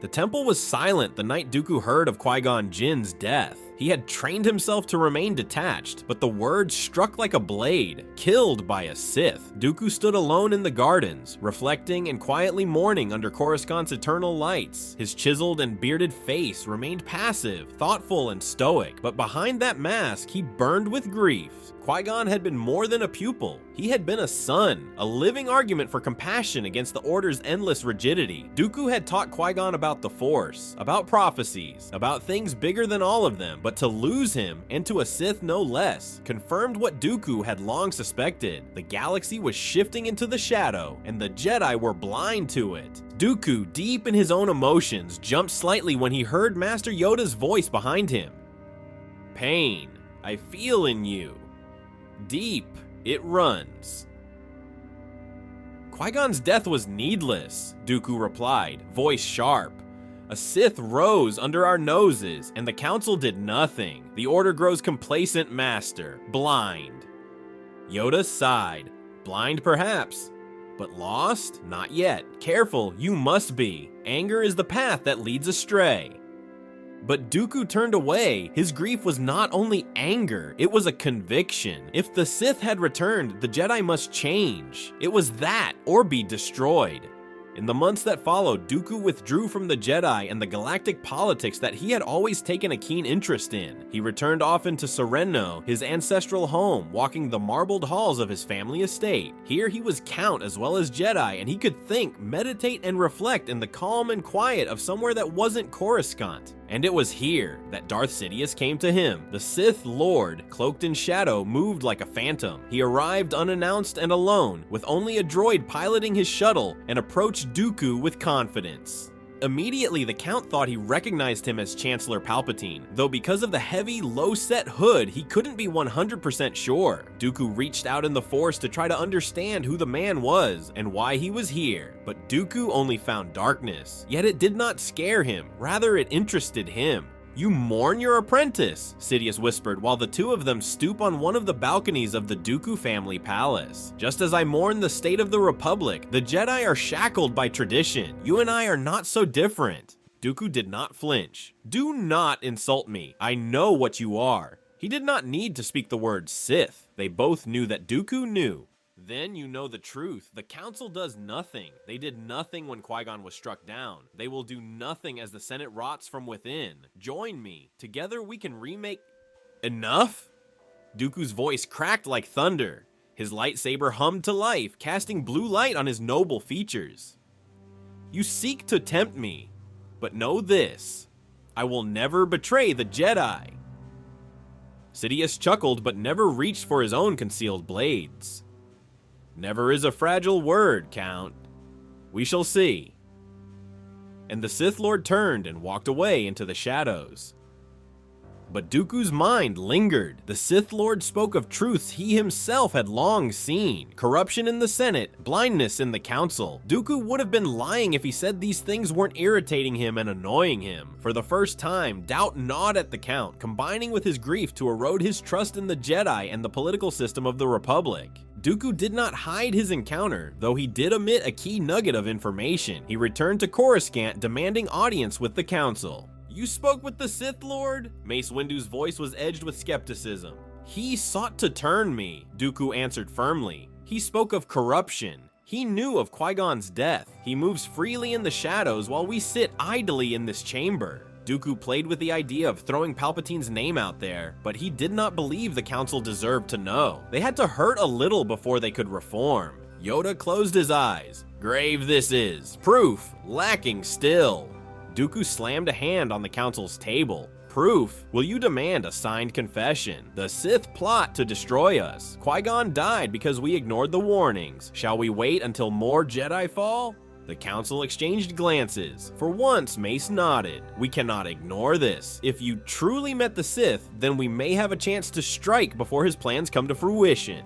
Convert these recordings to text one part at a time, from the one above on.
The temple was silent the night Dooku heard of Qui-Gon Jinn's death. He had trained himself to remain detached, but the word struck like a blade, killed by a Sith. Dooku stood alone in the gardens, reflecting and quietly mourning under Coruscant's eternal lights. His chiseled and bearded face remained passive, thoughtful, and stoic, but behind that mask, he burned with grief. Qui-Gon had been more than a pupil. He had been a son, a living argument for compassion against the Order's endless rigidity. Dooku had taught Qui-Gon about the Force, about prophecies, about things bigger than all of them, but to lose him, and to a Sith no less, confirmed what Dooku had long suspected. The galaxy was shifting into the shadow, and the Jedi were blind to it. Dooku, deep in his own emotions, jumped slightly when he heard Master Yoda's voice behind him. "Pain, I feel in you. Deep it runs." Qui-Gon's death was needless, Dooku replied, voice sharp. A Sith rose under our noses, and the Council did nothing. The Order grows complacent, Master, blind. Yoda sighed. Blind perhaps, but lost? Not yet. Careful, you must be. Anger is the path that leads astray. But Dooku turned away. His grief was not only anger, it was a conviction. If the Sith had returned, the Jedi must change. It was that, or be destroyed. In the months that followed, Dooku withdrew from the Jedi and the galactic politics that he had always taken a keen interest in. He returned often to Serenno, his ancestral home, walking the marbled halls of his family estate. Here he was Count as well as Jedi, and he could think, meditate, and reflect in the calm and quiet of somewhere that wasn't Coruscant. And it was here that Darth Sidious came to him. The Sith Lord, cloaked in shadow, moved like a phantom. He arrived unannounced and alone, with only a droid piloting his shuttle, and approached Dooku with confidence. Immediately, the Count thought he recognized him as Chancellor Palpatine, though because of the heavy, low-set hood, he couldn't be 100% sure. Dooku reached out in the Force to try to understand who the man was and why he was here, but Dooku only found darkness. Yet it did not scare him, rather it interested him. "You mourn your apprentice," Sidious whispered while the two of them stoop on one of the balconies of the Dooku family palace. "Just as I mourn the state of the Republic, the Jedi are shackled by tradition. You and I are not so different." Dooku did not flinch. "Do not insult me. I know what you are." He did not need to speak the word Sith. They both knew that Dooku knew. "Then you know the truth. The Council does nothing. They did nothing when Qui-Gon was struck down. They will do nothing as the Senate rots from within. Join me. Together we can remake—" "Enough?" Dooku's voice cracked like thunder. His lightsaber hummed to life, casting blue light on his noble features. "You seek to tempt me, but know this. I will never betray the Jedi." Sidious chuckled but never reached for his own concealed blades. "Never is a fragile word, Count. We shall see." And the Sith Lord turned and walked away into the shadows. But Dooku's mind lingered. The Sith Lord spoke of truths he himself had long seen. Corruption in the Senate, blindness in the Council. Dooku would have been lying if he said these things weren't irritating him and annoying him. For the first time, doubt gnawed at the Count, combining with his grief to erode his trust in the Jedi and the political system of the Republic. Dooku did not hide his encounter, though he did omit a key nugget of information. He returned to Coruscant, demanding audience with the Council. "You spoke with the Sith Lord?" Mace Windu's voice was edged with skepticism. "He sought to turn me," Dooku answered firmly. "He spoke of corruption. He knew of Qui-Gon's death. He moves freely in the shadows while we sit idly in this chamber." Dooku played with the idea of throwing Palpatine's name out there, but he did not believe the Council deserved to know. They had to hurt a little before they could reform. Yoda closed his eyes. "Grave this is. Proof lacking still." Dooku slammed a hand on the Council's table. "Proof? Will you demand a signed confession? The Sith plot to destroy us. Qui-Gon died because we ignored the warnings. Shall we wait until more Jedi fall?" The Council exchanged glances. For once, Mace nodded. "We cannot ignore this. If you truly met the Sith, then we may have a chance to strike before his plans come to fruition."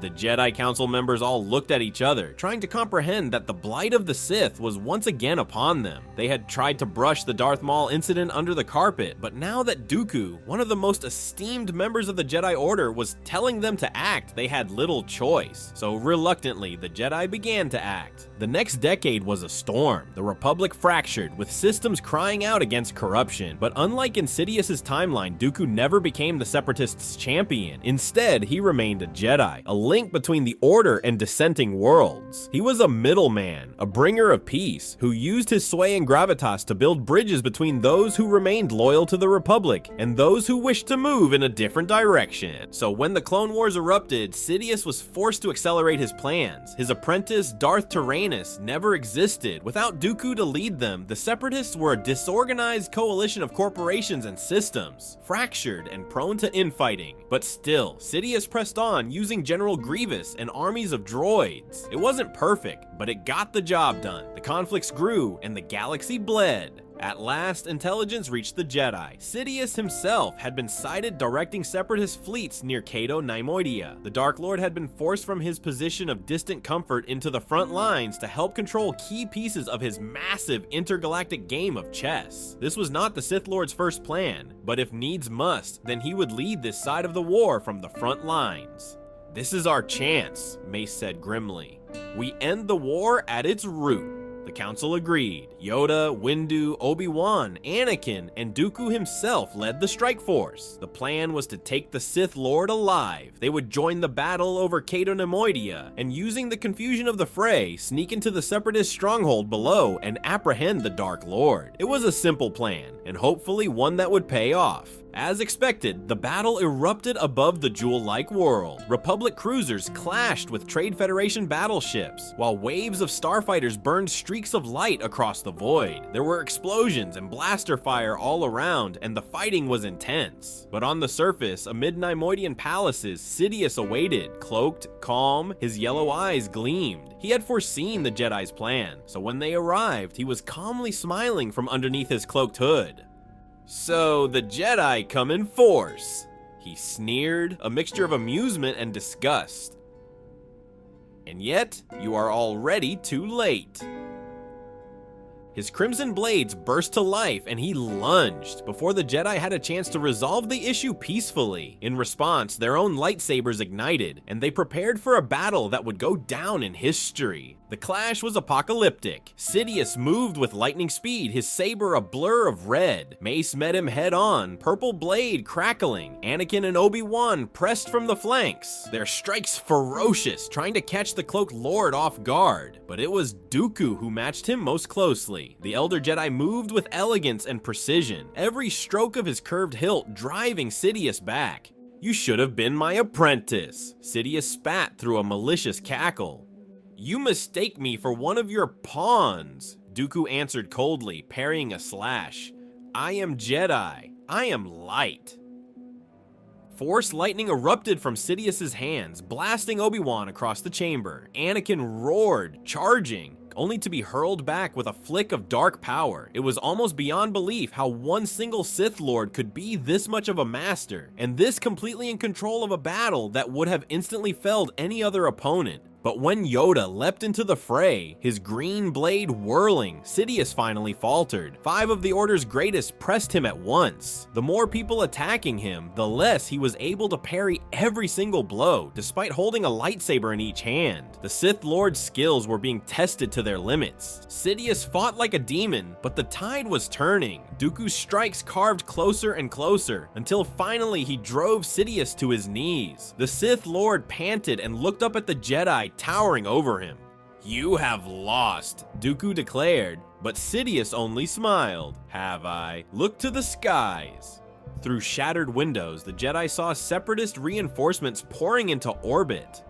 The Jedi Council members all looked at each other, trying to comprehend that the blight of the Sith was once again upon them. They had tried to brush the Darth Maul incident under the carpet, but now that Dooku, one of the most esteemed members of the Jedi Order, was telling them to act, they had little choice. So reluctantly, the Jedi began to act. The next decade was a storm. The Republic fractured, with systems crying out against corruption. But unlike in Sidious's timeline, Dooku never became the Separatists' champion. Instead, he remained a Jedi, a link between the Order and dissenting worlds. He was a middleman, a bringer of peace, who used his sway and gravitas to build bridges between those who remained loyal to the Republic and those who wished to move in a different direction. So when the Clone Wars erupted, Sidious was forced to accelerate his plans. His apprentice, Darth Tyrannus, never existed. Without Dooku to lead them, the Separatists were a disorganized coalition of corporations and systems, fractured and prone to infighting. But still, Sidious pressed on, using General Grievous and armies of droids. It wasn't perfect, but it got the job done. The conflicts grew, and the galaxy bled. At last, intelligence reached the Jedi. Sidious himself had been sighted directing Separatist fleets near Cato Neimoidia. The Dark Lord had been forced from his position of distant comfort into the front lines to help control key pieces of his massive intergalactic game of chess. This was not the Sith Lord's first plan, but if needs must, then he would lead this side of the war from the front lines. "This is our chance," Mace said grimly. "We end the war at its root." The council agreed. Yoda, Windu, Obi-Wan, Anakin, and Dooku himself led the strike force. The plan was to take the Sith Lord alive. They would join the battle over Cato Neimoidia, and using the confusion of the fray, sneak into the Separatist stronghold below and apprehend the Dark Lord. It was a simple plan, and hopefully one that would pay off. As expected, the battle erupted above the jewel-like world. Republic cruisers clashed with Trade Federation battleships, while waves of starfighters burned streaks of light across the void. There were explosions and blaster fire all around, and the fighting was intense. But on the surface, amid Neimoidian palaces, Sidious awaited, cloaked, calm, his yellow eyes gleamed. He had foreseen the Jedi's plan, so when they arrived, he was calmly smiling from underneath his cloaked hood. "So the Jedi come in force," he sneered, a mixture of amusement and disgust. "And yet, you are already too late." His crimson blades burst to life and he lunged before the Jedi had a chance to resolve the issue peacefully. In response, their own lightsabers ignited, and they prepared for a battle that would go down in history. The clash was apocalyptic. Sidious moved with lightning speed, his saber a blur of red. Mace met him head on, purple blade crackling. Anakin and Obi-Wan pressed from the flanks, their strikes ferocious, trying to catch the Cloaked Lord off guard. But it was Dooku who matched him most closely. The Elder Jedi moved with elegance and precision, every stroke of his curved hilt driving Sidious back. "You should have been my apprentice." Sidious spat through a malicious cackle. "You mistake me for one of your pawns," Dooku answered coldly, parrying a slash. "I am Jedi. I am light." Force lightning erupted from Sidious's hands, blasting Obi-Wan across the chamber. Anakin roared, charging, only to be hurled back with a flick of dark power. It was almost beyond belief how one single Sith Lord could be this much of a master, and this completely in control of a battle that would have instantly felled any other opponent. But when Yoda leapt into the fray, his green blade whirling, Sidious finally faltered. 5 of the Order's greatest pressed him at once. The more people attacking him, the less he was able to parry every single blow, despite holding a lightsaber in each hand. The Sith Lord's skills were being tested to their limits. Sidious fought like a demon, but the tide was turning. Dooku's strikes carved closer and closer, until finally he drove Sidious to his knees. The Sith Lord panted and looked up at the Jedi towering over him. "You have lost," Dooku declared, but Sidious only smiled. "Have I? Look to the skies." Through shattered windows, the Jedi saw Separatist reinforcements pouring into orbit.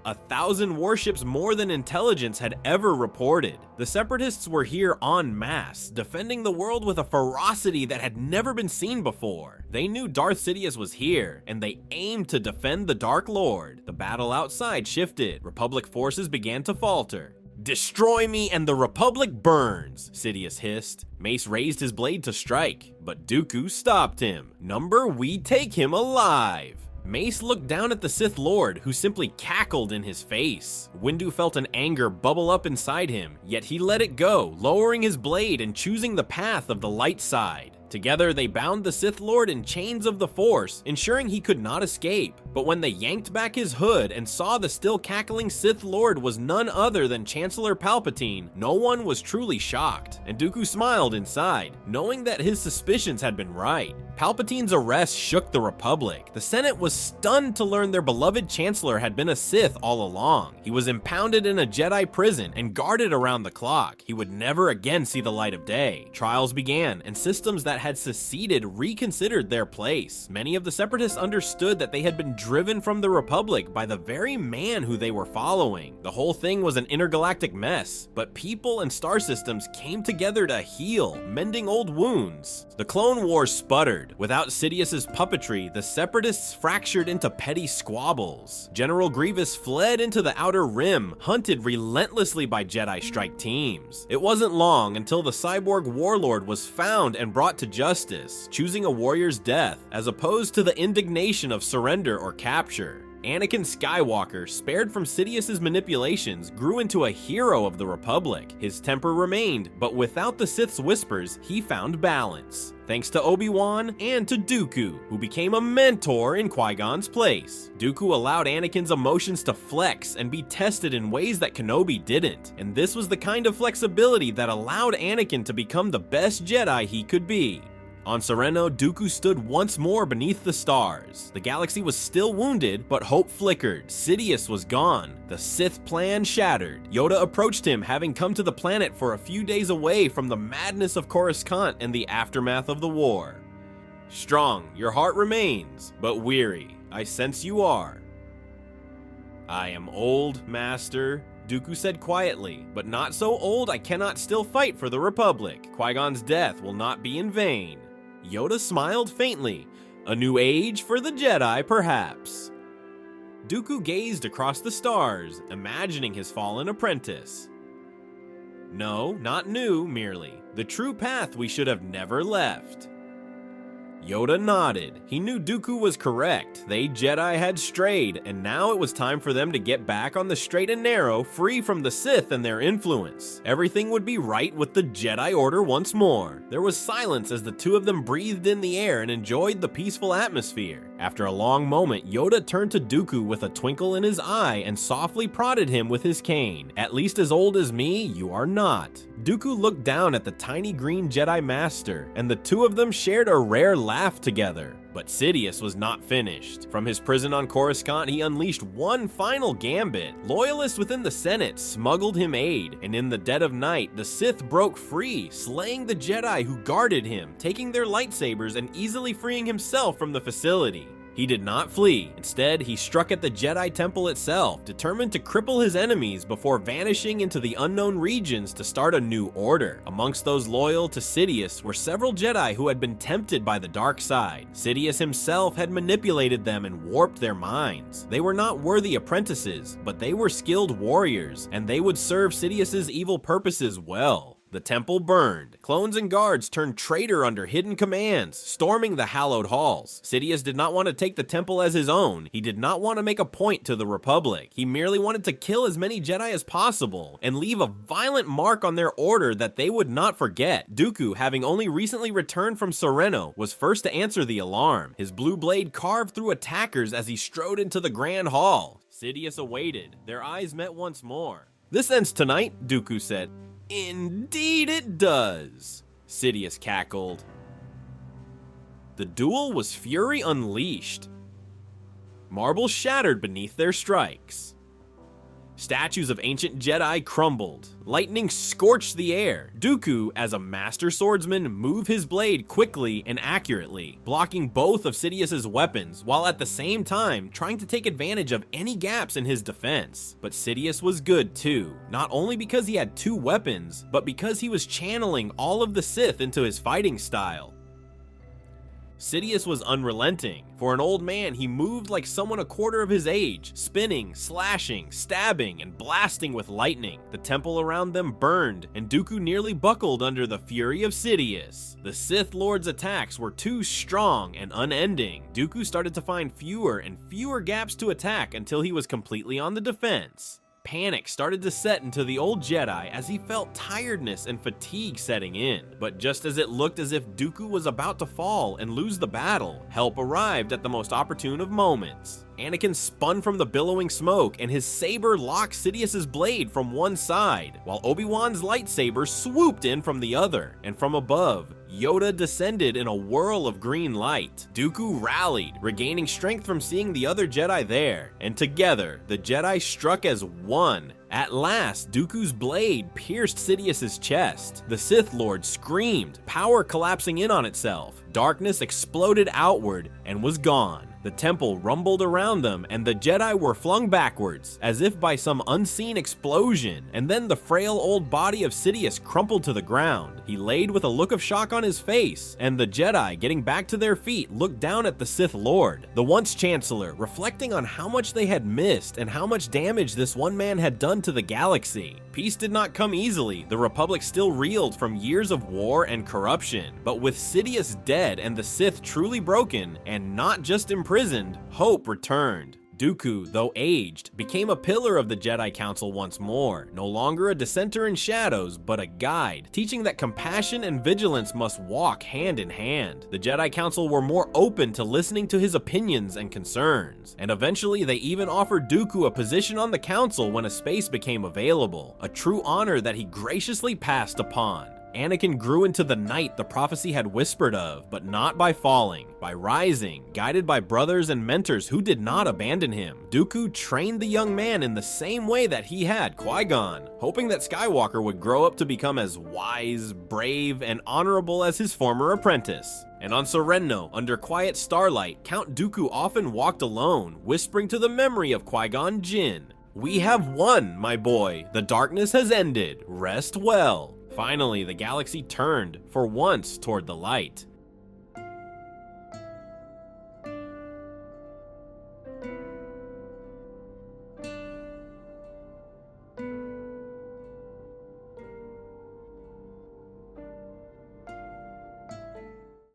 1,000 warships more than intelligence had ever reported. The Separatists were here en masse, defending the world with a ferocity that had never been seen before. They knew Darth Sidious was here, and they aimed to defend the Dark Lord. The battle outside shifted. Republic forces began to falter. "Destroy me and the Republic burns," Sidious hissed. Mace raised his blade to strike, but Dooku stopped him. "Number, we take him alive." Mace looked down at the Sith Lord, who simply cackled in his face. Windu felt an anger bubble up inside him, yet he let it go, lowering his blade and choosing the path of the light side. Together, they bound the Sith Lord in chains of the Force, ensuring he could not escape. But when they yanked back his hood and saw the still cackling Sith Lord was none other than Chancellor Palpatine, no one was truly shocked, and Dooku smiled inside, knowing that his suspicions had been right. Palpatine's arrest shook the Republic. The Senate was stunned to learn their beloved Chancellor had been a Sith all along. He was impounded in a Jedi prison and guarded around the clock. He would never again see the light of day. Trials began, and systems that had seceded reconsidered their place. Many of the Separatists understood that they had been driven from the Republic by the very man who they were following. The whole thing was an intergalactic mess, but people and star systems came together to heal, mending old wounds. The Clone Wars sputtered. Without Sidious's puppetry, the Separatists fractured into petty squabbles. General Grievous fled into the Outer Rim, hunted relentlessly by Jedi strike teams. It wasn't long until the cyborg warlord was found and brought to justice, choosing a warrior's death as opposed to the indignation of surrender or capture. Anakin Skywalker, spared from Sidious's manipulations, grew into a hero of the Republic. His temper remained, but without the Sith's whispers, he found balance. Thanks to Obi-Wan and to Dooku, who became a mentor in Qui-Gon's place. Dooku allowed Anakin's emotions to flex and be tested in ways that Kenobi didn't, and this was the kind of flexibility that allowed Anakin to become the best Jedi he could be. On Sereno, Dooku stood once more beneath the stars. The galaxy was still wounded, but hope flickered. Sidious was gone. The Sith plan shattered. Yoda approached him, having come to the planet for a few days away from the madness of Coruscant and the aftermath of the war. Strong, your heart remains, but weary. I sense you are. I am old, Master, Dooku said quietly, but not so old I cannot still fight for the Republic. Qui-Gon's death will not be in vain. Yoda smiled faintly. A new age for the Jedi, perhaps. Dooku gazed across the stars, imagining his fallen apprentice. No, not new, merely. The true path we should have never left. Yoda nodded. He knew Dooku was correct. They Jedi had strayed, and now it was time for them to get back on the straight and narrow, free from the Sith and their influence. Everything would be right with the Jedi Order once more. There was silence as the two of them breathed in the air and enjoyed the peaceful atmosphere. After a long moment, Yoda turned to Dooku with a twinkle in his eye and softly prodded him with his cane. At least as old as me, you are not. Dooku looked down at the tiny green Jedi Master, and the two of them shared a rare laugh together. But Sidious was not finished. From his prison on Coruscant, he unleashed one final gambit. Loyalists within the Senate smuggled him aid, and in the dead of night, the Sith broke free, slaying the Jedi who guarded him, taking their lightsabers and easily freeing himself from the facility. He did not flee. Instead, he struck at the Jedi Temple itself, determined to cripple his enemies before vanishing into the unknown regions to start a new order. Amongst those loyal to Sidious were several Jedi who had been tempted by the dark side. Sidious himself had manipulated them and warped their minds. They were not worthy apprentices, but they were skilled warriors, and they would serve Sidious's evil purposes well. The temple burned. Clones and guards turned traitor under hidden commands, storming the hallowed halls. Sidious did not want to take the temple as his own. He did not want to make a point to the Republic. He merely wanted to kill as many Jedi as possible and leave a violent mark on their order that they would not forget. Dooku, having only recently returned from Sereno, was first to answer the alarm. His blue blade carved through attackers as he strode into the Grand Hall. Sidious awaited. Their eyes met once more. "This ends tonight," Dooku said. "Indeed it does," Sidious cackled. The duel was fury unleashed. Marbles shattered beneath their strikes. Statues of ancient Jedi crumbled. Lightning scorched the air. Dooku, as a master swordsman, moved his blade quickly and accurately, blocking both of Sidious's weapons, while at the same time trying to take advantage of any gaps in his defense. But Sidious was good too, not only because he had two weapons, but because he was channeling all of the Sith into his fighting style. Sidious was unrelenting. For an old man, he moved like someone a quarter of his age, spinning, slashing, stabbing, and blasting with lightning. The temple around them burned, and Dooku nearly buckled under the fury of Sidious. The Sith Lord's attacks were too strong and unending. Dooku started to find fewer and fewer gaps to attack until he was completely on the defense. Panic started to set into the old Jedi as he felt tiredness and fatigue setting in. But just as it looked as if Dooku was about to fall and lose the battle, help arrived at the most opportune of moments. Anakin spun from the billowing smoke, and his saber locked Sidious's blade from one side, while Obi-Wan's lightsaber swooped in from the other. And from above, Yoda descended in a whirl of green light. Dooku rallied, regaining strength from seeing the other Jedi there, and together, the Jedi struck as one. At last, Dooku's blade pierced Sidious's chest. The Sith Lord screamed, power collapsing in on itself. Darkness exploded outward and was gone. The temple rumbled around them, and the Jedi were flung backwards, as if by some unseen explosion, and then the frail old body of Sidious crumpled to the ground. He laid with a look of shock on his face, and the Jedi, getting back to their feet, looked down at the Sith Lord, the once Chancellor, reflecting on how much they had missed and how much damage this one man had done to the galaxy. Peace did not come easily. The Republic still reeled from years of war and corruption, but with Sidious dead and the Sith truly broken, and not just imprisoned, hope returned. Dooku, though aged, became a pillar of the Jedi Council once more, no longer a dissenter in shadows, but a guide, teaching that compassion and vigilance must walk hand in hand. The Jedi Council were more open to listening to his opinions and concerns, and eventually they even offered Dooku a position on the Council when a space became available, a true honor that he graciously passed upon. Anakin grew into the knight the prophecy had whispered of, but not by falling, by rising, guided by brothers and mentors who did not abandon him. Dooku trained the young man in the same way that he had Qui-Gon, hoping that Skywalker would grow up to become as wise, brave, and honorable as his former apprentice. And on Serenno, under quiet starlight, Count Dooku often walked alone, whispering to the memory of Qui-Gon Jinn, "We have won, my boy. The darkness has ended. Rest well." Finally, the galaxy turned, for once, toward the light.